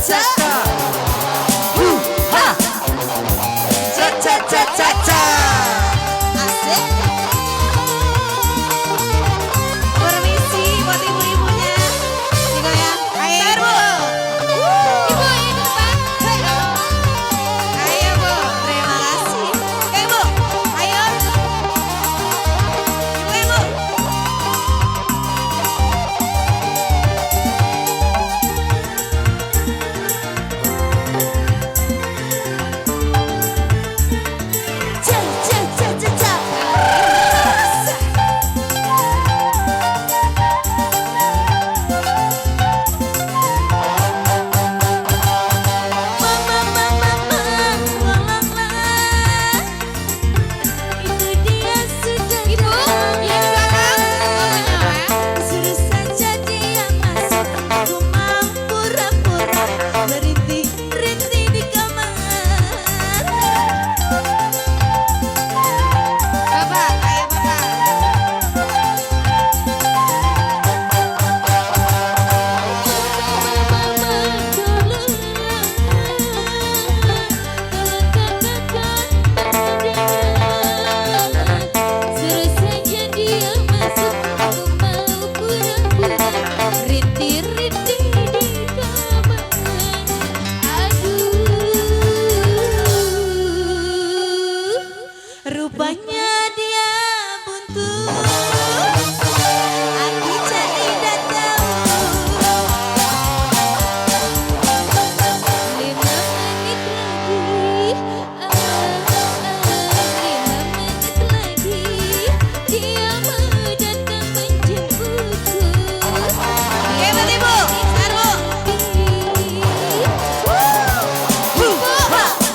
cha cha. Ha. Cha cha cha cha cha. Asik. Permisi buat ibu-ibunya. Digoyang. Ayo Bu. Ibu ini depan. Ayo Bu. Terima kasih. Oke Bu. Ayo. Ibu-ibu. Cha cha cha cha cha. Mama mama mama lalala. Itu dia sudah ibu yang belakang suruh saja dia masuk. Aku mau pura-pura merintih-rintih di kamar. Bapak, ayo Bapak. Suruh saja dia masuk. Aku mau pura-pura rintik-rintik di kamar. Aduh, rupanya dia buntu. Aku cari dan tahu. 5 menit lagi, 5 menit lagi, dia mau datang menjemputku. Hebat Ibu, Saru.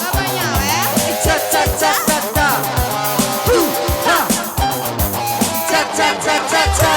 Bapaknya ya. Cha cha cha cha cha. Ha. Cha cha cha cha cha.